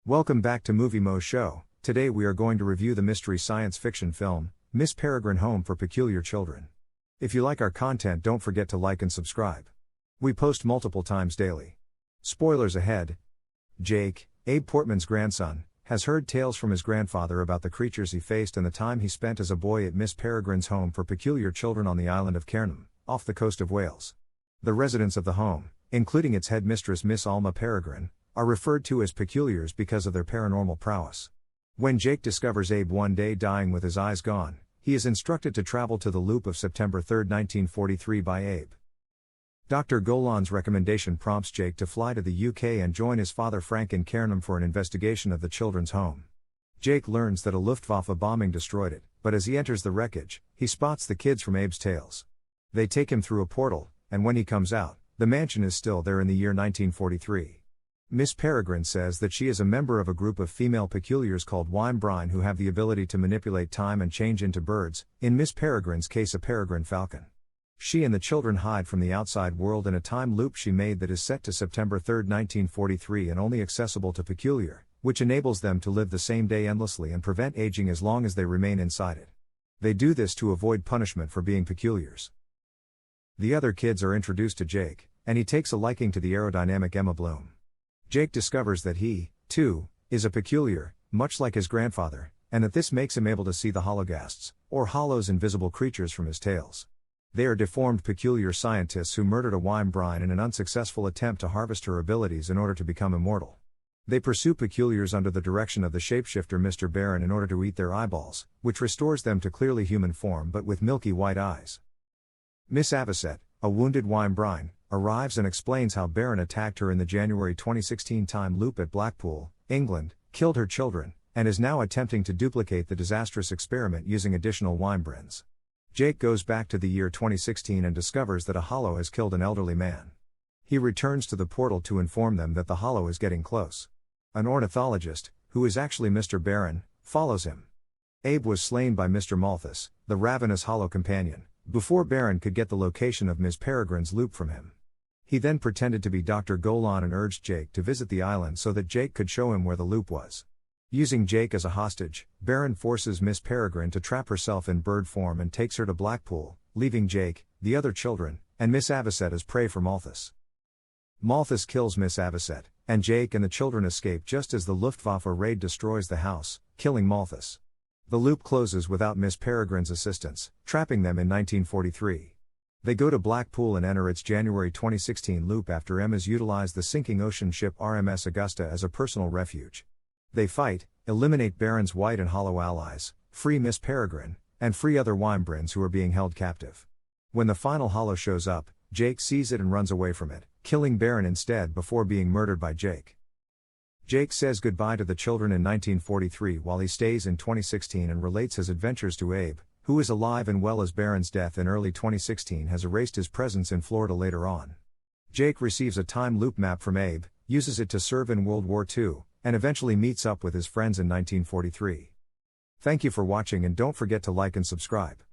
Welcome back to Movie Moshow. Today we are going to review the mystery science fiction film, Miss Peregrine Home for Peculiar Children. If you like our content, don't forget to like and subscribe. We post multiple times daily. Spoilers ahead. Jake, Abe Portman's grandson, has heard tales from his grandfather about the creatures he faced and the time he spent as a boy at Miss Peregrine's Home for Peculiar Children on the island of Cairnham, off the coast of Wales. The residents of the home, including its headmistress Miss Alma Peregrine, are referred to as peculiars because of their paranormal prowess. When Jake discovers Abe one day dying with his eyes gone, he is instructed to travel to the loop of September 3, 1943 by Abe. Dr. Golan's recommendation prompts Jake to fly to the UK and join his father Frank in Cairnham for an investigation of the children's home. Jake learns that a Luftwaffe bombing destroyed it, but as he enters the wreckage, he spots the kids from Abe's tales. They take him through a portal, and when he comes out, the mansion is still there in the year 1943. Miss Peregrine says that she is a member of a group of female peculiars called Weimbrine who have the ability to manipulate time and change into birds, in Miss Peregrine's case a peregrine falcon. She and the children hide from the outside world in a time loop she made that is set to September 3, 1943 and only accessible to peculiar, which enables them to live the same day endlessly and prevent aging as long as they remain inside it. They do this to avoid punishment for being peculiars. The other kids are introduced to Jake, and he takes a liking to the aerodynamic Emma Bloom. Jake discovers that he, too, is a peculiar, much like his grandfather, and that this makes him able to see the hologhasts, or hollows, invisible creatures from his tales. They are deformed peculiar scientists who murdered a Weimbrine in an unsuccessful attempt to harvest her abilities in order to become immortal. They pursue peculiars under the direction of the shapeshifter Mr. Baron in order to eat their eyeballs, which restores them to clearly human form but with milky white eyes. Miss Avocet, a wounded Weimbrine, arrives and explains how Baron attacked her in the January 2016 time loop at Blackpool, England, killed her children, and is now attempting to duplicate the disastrous experiment using additional Weimbrines. Jake goes back to the year 2016 and discovers that a hollow has killed an elderly man. He returns to the portal to inform them that the hollow is getting close. An ornithologist, who is actually Mr. Baron, follows him. Abe was slain by Mr. Malthus, the ravenous hollow companion, before Baron could get the location of Miss Peregrine's loop from him. He then pretended to be Dr. Golan and urged Jake to visit the island so that Jake could show him where the loop was. Using Jake as a hostage, Baron forces Miss Peregrine to trap herself in bird form and takes her to Blackpool, leaving Jake, the other children, and Miss Avocet as prey for Malthus. Malthus kills Miss Avocet, and Jake and the children escape just as the Luftwaffe raid destroys the house, killing Malthus. The loop closes without Miss Peregrine's assistance, trapping them in 1943. They go to Blackpool and enter its January 2016 loop after Emma's utilized the sinking ocean ship RMS Augusta as a personal refuge. They fight, eliminate Baron's white and hollow allies, free Miss Peregrine, and free other Weimbrines who are being held captive. When the final hollow shows up, Jake sees it and runs away from it, killing Baron instead before being murdered by Jake. Jake says goodbye to the children in 1943 while he stays in 2016 and relates his adventures to Abe, who is alive and well as Baron's death in early 2016 has erased his presence in Florida later on. Jake receives a time loop map from Abe, uses it to serve in World War II, and eventually meets up with his friends in 1943. Thank you for watching and don't forget to like and subscribe.